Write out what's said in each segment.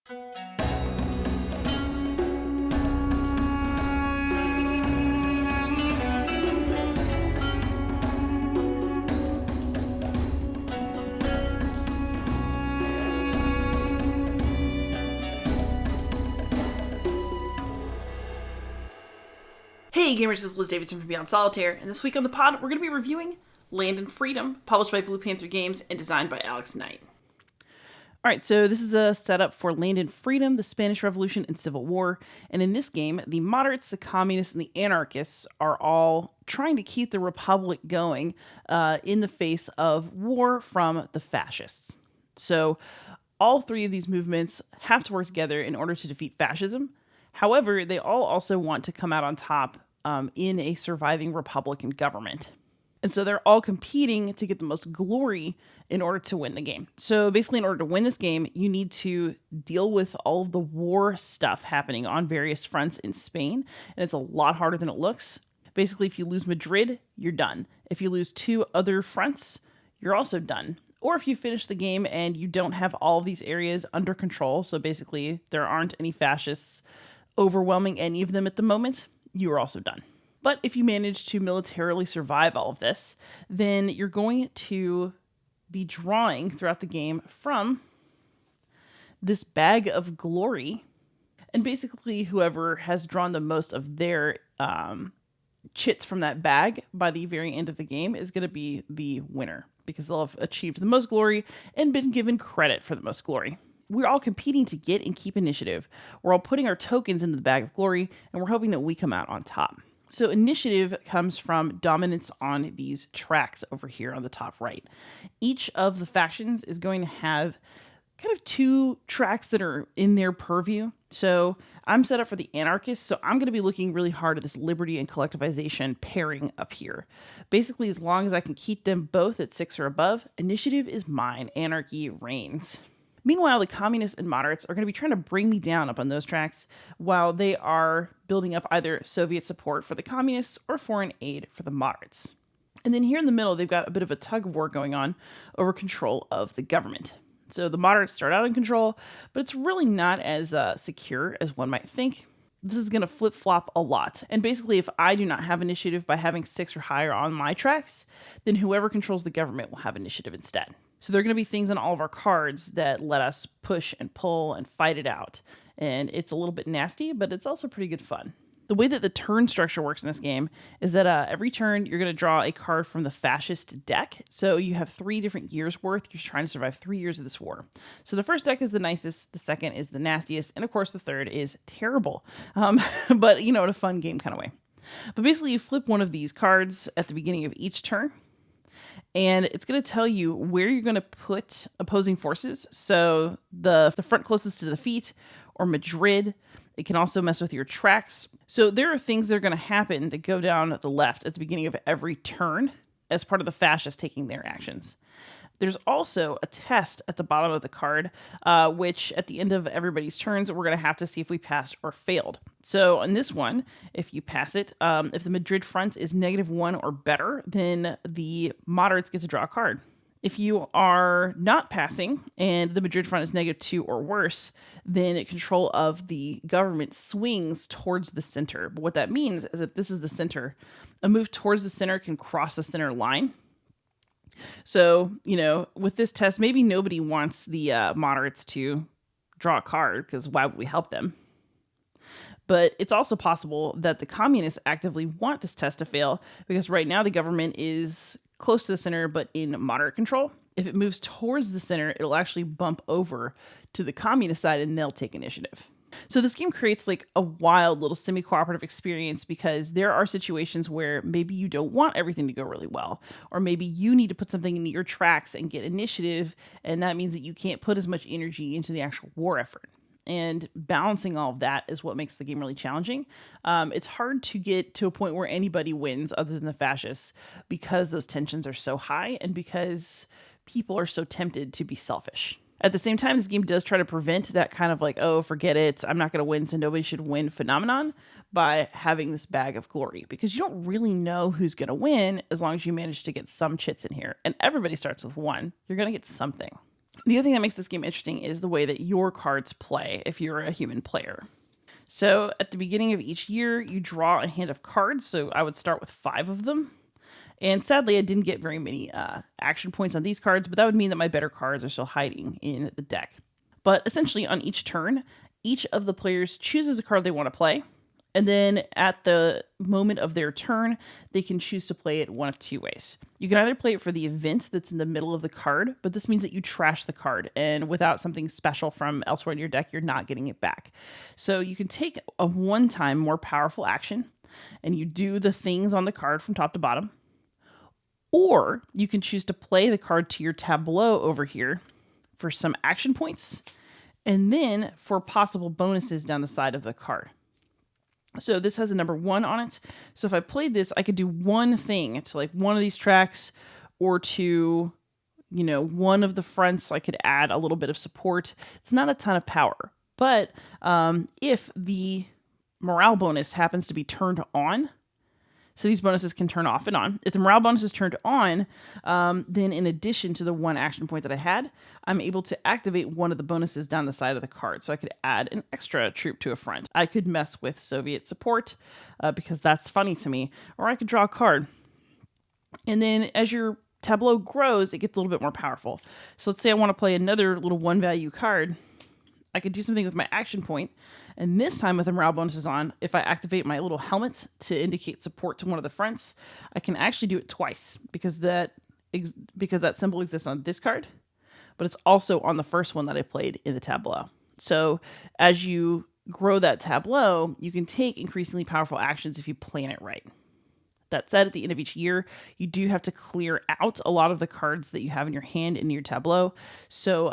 Hey gamers, this is Liz Davidson from Beyond Solitaire, and this week on the pod, we're going to be reviewing Land and Freedom, published by Blue Panther Games and designed by Alex Knight. Alright, so this is a setup for Land and Freedom, the Spanish Revolution and Civil War, and in this game, the moderates, the communists, and the anarchists are all trying to keep the Republic going in the face of war from the fascists. So all three of these movements have to work together in order to defeat fascism. However, they all also want to come out on top in a surviving Republican government. And so they're all competing to get the most glory in order to win the game. So basically, in order to win this game, you need to deal with all of the war stuff happening on various fronts in Spain. And it's a lot harder than it looks. Basically, if you lose Madrid, you're done. If you lose two other fronts, you're also done. Or if you finish the game and you don't have all of these areas under control, so basically there aren't any fascists overwhelming any of them at the moment, you are also done. But if you manage to militarily survive all of this, then you're going to be drawing throughout the game from this bag of glory. And basically, whoever has drawn the most of their chits from that bag by the very end of the game is going to be the winner, because they'll have achieved the most glory and been given credit for the most glory. We're all competing to get and keep initiative. We're all putting our tokens into the bag of glory, and we're hoping that we come out on top. So initiative comes from dominance on these tracks over here on the top right. Each of the factions is going to have kind of two tracks that are in their purview. So I'm set up for the anarchists, so I'm going to be looking really hard at this liberty and collectivization pairing up here. Basically, as long as I can keep them both at 6 or above, initiative is mine, anarchy reigns. Meanwhile, the communists and moderates are going to be trying to bring me down up on those tracks while they are building up either Soviet support for the communists or foreign aid for the moderates. And then here in the middle, they've got a bit of a tug of war going on over control of the government. So the moderates start out in control, but it's really not as secure as one might think. This is going to flip-flop a lot. And basically, if I do not have initiative by having 6 or higher on my tracks, then whoever controls the government will have initiative instead. So there are going to be things on all of our cards that let us push and pull and fight it out. And it's a little bit nasty, but it's also pretty good fun. The way that the turn structure works in this game is that every turn you're going to draw a card from the fascist deck. So you have 3 different years worth. You're trying to survive 3 years of this war. So the first deck is the nicest, the second is the nastiest, and of course the third is terrible. But in a fun game kind of way. But basically you flip one of these cards at the beginning of each turn, and it's going to tell you where you're going to put opposing forces. So the front closest to the feet, or Madrid. It can also mess with your tracks. So there are things that are going to happen that go down the left at the beginning of every turn as part of the fascists taking their actions. There's also a test at the bottom of the card, which at the end of everybody's turns, we're going to have to see if we passed or failed. So on this one, if you pass it, if the Madrid front is -1 or better, then the moderates get to draw a card. If you are not passing and the Madrid front is -2 or worse, then control of the government swings towards the center. But what that means is that this is the center. A move towards the center can cross the center line. So, with this test, maybe nobody wants the moderates to draw a card, because why would we help them? But it's also possible that the communists actively want this test to fail, because right now the government is close to the center but in moderate control. If it moves towards the center, it'll actually bump over to the communist side and they'll take initiative. So this game creates like a wild little semi-cooperative experience, because there are situations where maybe you don't want everything to go really well, or maybe you need to put something into your tracks and get initiative, and that means that you can't put as much energy into the actual war effort. And balancing all of that is what makes the game really challenging. It's hard to get to a point where anybody wins other than the fascists, because those tensions are so high and because people are so tempted to be selfish. At the same time, this game does try to prevent that kind of like, oh, forget it, I'm not going to win, so nobody should win phenomenon by having this bag of glory, because you don't really know who's going to win as long as you manage to get some chits in here. And everybody starts with 1. You're going to get something. The other thing that makes this game interesting is the way that your cards play if you're a human player. So at the beginning of each year, you draw a hand of cards. So I would start with 5 of them. And sadly, I didn't get very many action points on these cards, but that would mean that my better cards are still hiding in the deck. But essentially, on each turn, each of the players chooses a card they want to play. And then at the moment of their turn, they can choose to play it one of 2 ways. You can either play it for the event that's in the middle of the card, but this means that you trash the card. And without something special from elsewhere in your deck, you're not getting it back. So you can take a one-time more powerful action, and you do the things on the card from top to bottom. Or you can choose to play the card to your tableau over here for some action points, and then for possible bonuses down the side of the card. So this has a number 1 on it. So if I played this, I could do one thing to like one of these tracks, or to, one of the fronts. I could add a little bit of support. It's not a ton of power, but if the morale bonus happens to be turned on, so these bonuses can turn off and on. If the morale bonus is turned on, then in addition to the 1 action point that I had, I'm able to activate one of the bonuses down the side of the card. So I could add an extra troop to a front. I could mess with Soviet support because that's funny to me, or I could draw a card. And then as your tableau grows, it gets a little bit more powerful. So let's say I want to play another little 1 value card. I could do something with my action point, and this time with the morale bonuses on, if I activate my little helmet to indicate support to one of the fronts, I can actually do it twice because that symbol exists on this card, but it's also on the first one that I played in the tableau. So as you grow that tableau, you can take increasingly powerful actions if you plan it right. That said, at the end of each year, you do have to clear out a lot of the cards that you have in your hand in your tableau. So,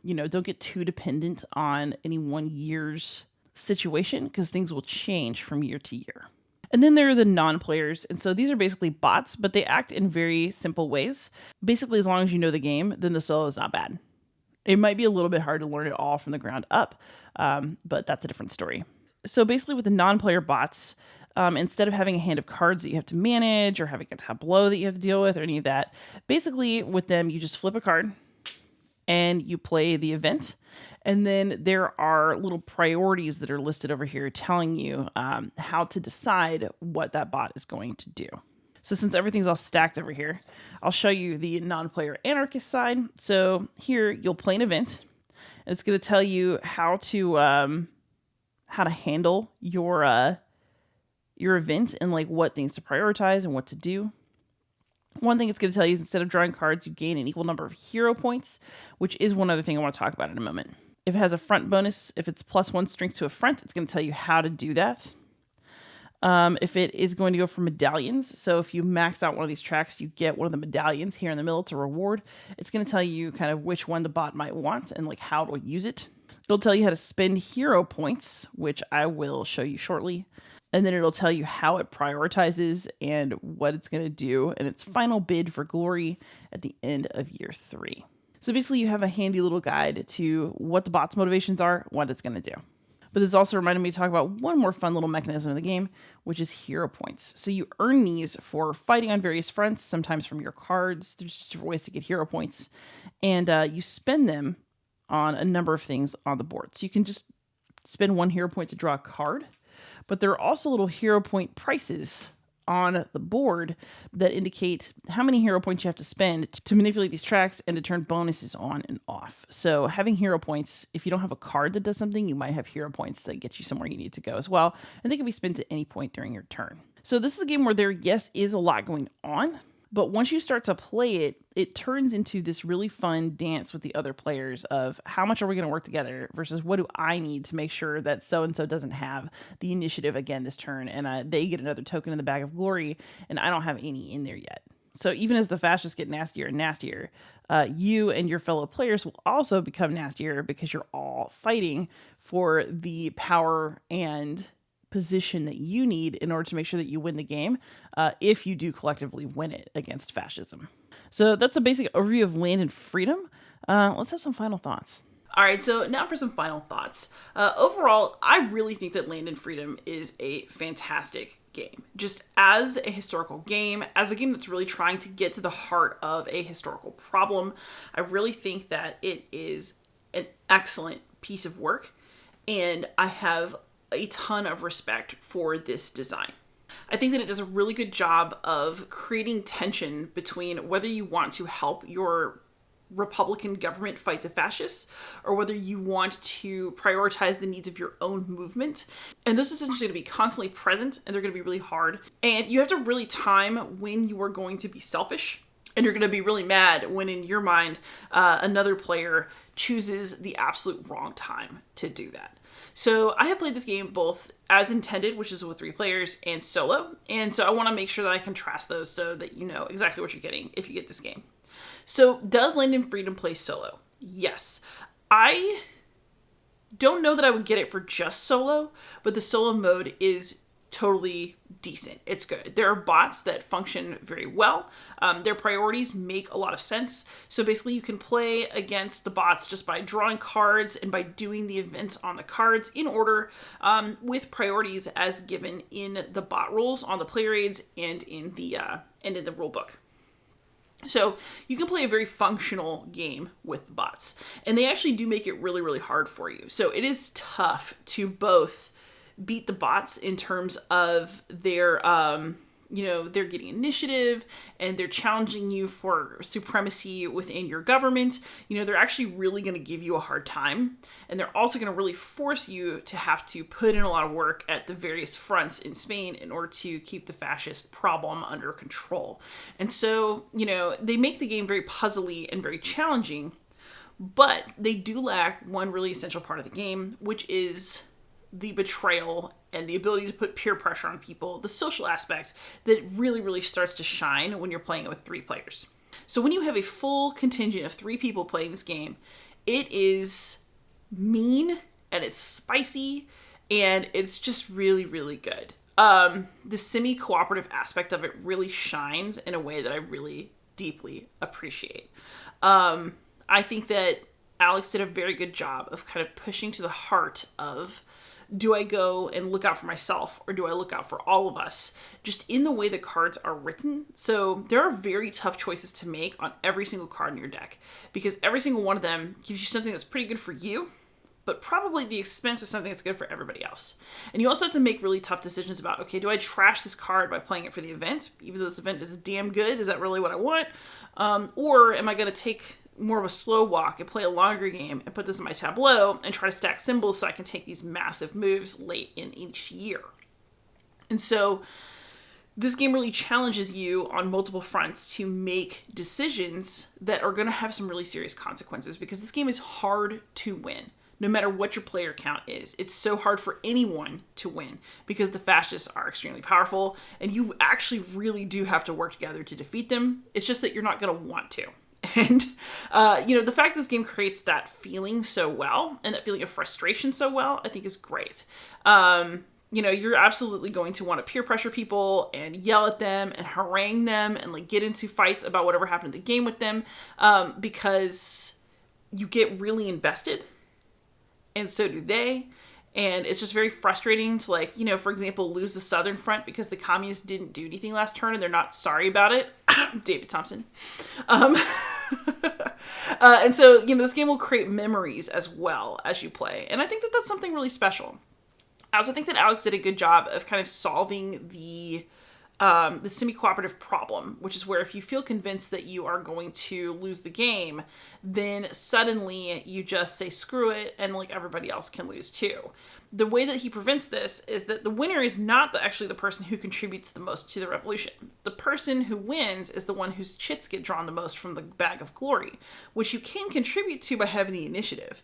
don't get too dependent on any one year's situation, because things will change from year to year. And then there are the non-players. And so these are basically bots, but they act in very simple ways. Basically, as long as you know the game, then the solo is not bad. It might be a little bit hard to learn it all from the ground up, but that's a different story. So basically with the non-player bots, instead of having a hand of cards that you have to manage, or having a tableau that you have to deal with, or any of that, basically with them, you just flip a card and you play the event. And then there are little priorities that are listed over here telling you how to decide what that bot is going to do. So since everything's all stacked over here, I'll show you the non-player anarchist side. So here you'll play an event, and it's going to tell you how to handle your event and like what things to prioritize and what to do. One thing it's going to tell you is instead of drawing cards, you gain an equal number of hero points, which is one other thing I want to talk about in a moment. If it has a front bonus, if it's +1 strength to a front, it's going to tell you how to do that. If it is going to go for medallions, so if you max out one of these tracks, you get one of the medallions here in the middle. It's a reward. It's going to tell you kind of which one the bot might want and like how to use it. It'll tell you how to spend hero points, which I will show you shortly. And then it'll tell you how it prioritizes and what it's going to do, and its final bid for glory at the end of year 3. So basically you have a handy little guide to what the bot's motivations are, what it's going to do. But this also reminded me to talk about one more fun little mechanism in the game, which is hero points. So you earn these for fighting on various fronts, sometimes from your cards. There's just different ways to get hero points. And you spend them on a number of things on the board. So you can just spend 1 hero point to draw a card. But there are also little hero point prices on the board that indicate how many hero points you have to spend to manipulate these tracks and to turn bonuses on and off. So having hero points, if you don't have a card that does something, you might have hero points that get you somewhere you need to go as well. And they can be spent at any point during your turn. So this is a game where there, yes, is a lot going on. But once you start to play it, it turns into this really fun dance with the other players of how much are we going to work together versus what do I need to make sure that so-and-so doesn't have the initiative again this turn and they get another token in the bag of glory and I don't have any in there yet. So even as the fascists get nastier and nastier, you and your fellow players will also become nastier because you're all fighting for the power and position that you need in order to make sure that you win the game if you do collectively win it against fascism. So that's a basic overview of Land and Freedom. Let's have some final thoughts. All right, so now for some final thoughts. Overall, I really think that Land and Freedom is a fantastic game. Just as a historical game, as a game that's really trying to get to the heart of a historical problem, I really think that it is an excellent piece of work, and I have a ton of respect for this design. I think that it does a really good job of creating tension between whether you want to help your Republican government fight the fascists or whether you want to prioritize the needs of your own movement. And those essentially going to be constantly present, and they're going to be really hard. And you have to really time when you are going to be selfish, and you're going to be really mad when in your mind another player chooses the absolute wrong time to do that. So I have played this game both as intended, which is with 3 players, and solo. And so I want to make sure that I contrast those so that you know exactly what you're getting if you get this game. So does Land and Freedom play solo? Yes. I don't know that I would get it for just solo, but the solo mode is totally decent. It's good. There are bots that function very well. Their priorities make a lot of sense. So basically you can play against the bots just by drawing cards and by doing the events on the cards in order with priorities as given in the bot rules on the player aids and in the rule book. So you can play a very functional game with bots, and they actually do make it really, really hard for you. So it is tough to both beat the bots in terms of their, they're getting initiative and they're challenging you for supremacy within your government. They're actually really going to give you a hard time, and they're also going to really force you to have to put in a lot of work at the various fronts in Spain in order to keep the fascist problem under control. And so, they make the game very puzzly and very challenging, but they do lack one really essential part of the game, which is the betrayal and the ability to put peer pressure on people, the social aspect that really, really starts to shine when you're playing it with 3 players. So when you have a full contingent of 3 people playing this game, it is mean and it's spicy and it's just really, really good. The semi-cooperative aspect of it really shines in a way that I really deeply appreciate. I think that Alex did a very good job of kind of pushing to the heart of, do I go and look out for myself or do I look out for all of us? Just in the way the cards are written. So there are very tough choices to make on every single card in your deck, because every single one of them gives you something that's pretty good for you, but probably the expense of something that's good for everybody else. And you also have to make really tough decisions about, okay, do I trash this card by playing it for the event? Even though this event is damn good, is that really what I want? Or am I going to take more of a slow walk and play a longer game and put this in my tableau and try to stack symbols so I can take these massive moves late in each year? And so this game really challenges you on multiple fronts to make decisions that are going to have some really serious consequences, because this game is hard to win. No matter what your player count is, it's so hard for anyone to win because the fascists are extremely powerful and you actually really do have to work together to defeat them. It's just that you're not going to want to. And, the fact this game creates that feeling so well and that feeling of frustration so well, I think is great. You're absolutely going to want to peer pressure people and yell at them and harangue them and get into fights about whatever happened in the game with them, because you get really invested. And so do they. And it's just very frustrating to, for example, lose the Southern Front because the communists didn't do anything last turn and they're not sorry about it. David Thompson. And so, this game will create memories as well as you play. And I think that that's something really special. I also think that Alex did a good job of kind of solving the semi-cooperative problem, which is where if you feel convinced that you are going to lose the game, then suddenly you just say screw it and everybody else can lose too. The way that he prevents this is that the winner is not actually the person who contributes the most to the revolution. The person who wins is the one whose chits get drawn the most from the bag of glory, which you can contribute to by having the initiative.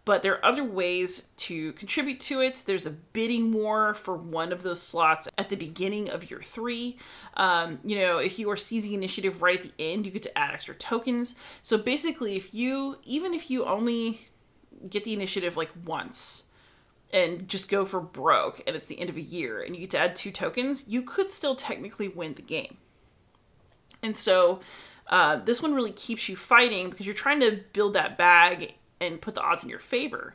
But there are other ways to contribute to it. There's a bidding war for one of those slots at the beginning of year 3. If you are seizing initiative right at the end, you get to add extra tokens. So basically, even if you only get the initiative once and just go for broke and it's the end of a year and you get to add 2 tokens, you could still technically win the game. And so this one really keeps you fighting because you're trying to build that bag and put the odds in your favor.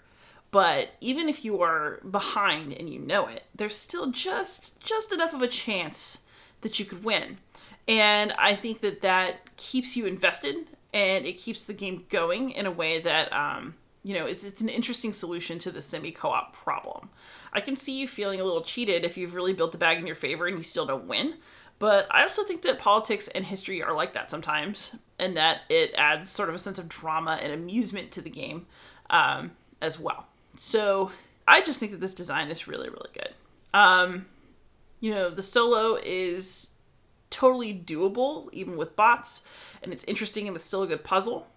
But even if you are behind and you know it, there's still just enough of a chance that you could win. And I think that keeps you invested, and it keeps the game going in a way that, it's an interesting solution to the semi-co-op problem. I can see you feeling a little cheated if you've really built the bag in your favor and you still don't win. But I also think that politics and history are like that sometimes, and that it adds sort of a sense of drama and amusement to the game as well. So I just think that this design is really, really good. The solo is totally doable, even with bots, and it's interesting and it's still a good puzzle.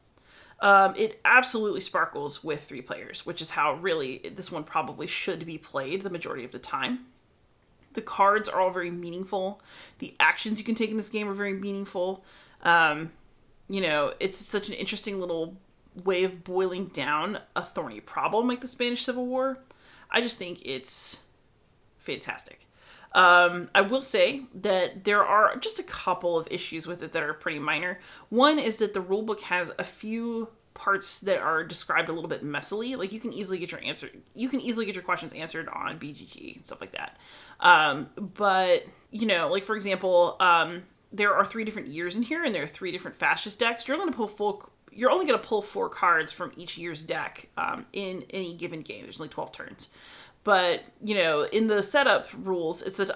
It absolutely sparkles with 3 players, which is how really this one probably should be played the majority of the time. The cards are all very meaningful. The actions you can take in this game are very meaningful. It's such an interesting little way of boiling down a thorny problem like the Spanish Civil War. I just think it's fantastic. I will say that there are just a couple of issues with it that are pretty minor. One is that the rulebook has a few parts that are described a little bit messily. Like you can easily get your questions answered on BGG and stuff like that. But for example, there are 3 different years in here, and there are 3 different fascist decks. You're only going to pull 4 cards from each year's deck in any given game. There's only 12 turns. But, in the setup rules, it says,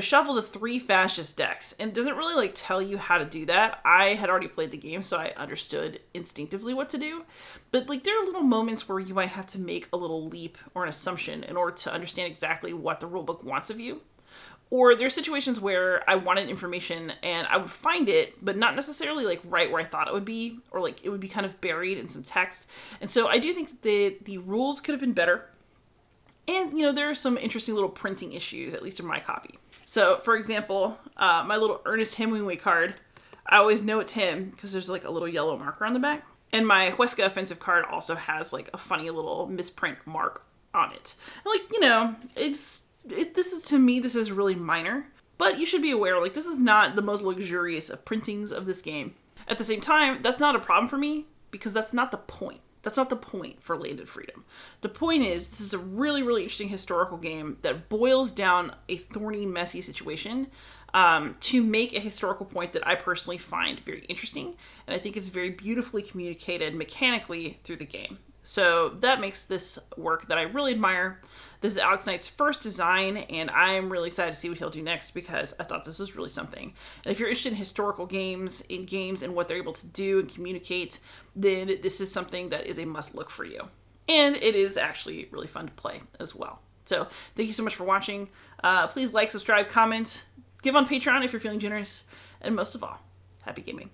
shuffle the 3 fascist decks. And it doesn't really, tell you how to do that. I had already played the game, so I understood instinctively what to do. But, there are little moments where you might have to make a little leap or an assumption in order to understand exactly what the rulebook wants of you. Or there's situations where I wanted information and I would find it, but not necessarily right where I thought it would be, or it would be kind of buried in some text. And so I do think that the rules could have been better. And, there are some interesting little printing issues, at least in my copy. So, for example, my little Ernest Hemingway card, I always know it's him because there's a little yellow marker on the back. And my Huesca offensive card also has a funny little misprint mark on it. And, this is really minor, but you should be aware, this is not the most luxurious of printings of this game. At the same time, that's not a problem for me because that's not the point. That's not the point for Land and Freedom. The point is, this is a really, really interesting historical game that boils down a thorny, messy situation to make a historical point that I personally find very interesting. And I think it's very beautifully communicated mechanically through the game. So that makes this work that I really admire. This is Alex Knight's first design, and I'm really excited to see what he'll do next because I thought this was really something. And if you're interested in historical games, and what they're able to do and communicate, then this is something that is a must look for you. And it is actually really fun to play as well. So thank you so much for watching. Please like, subscribe, comment, give on Patreon if you're feeling generous, and most of all, happy gaming.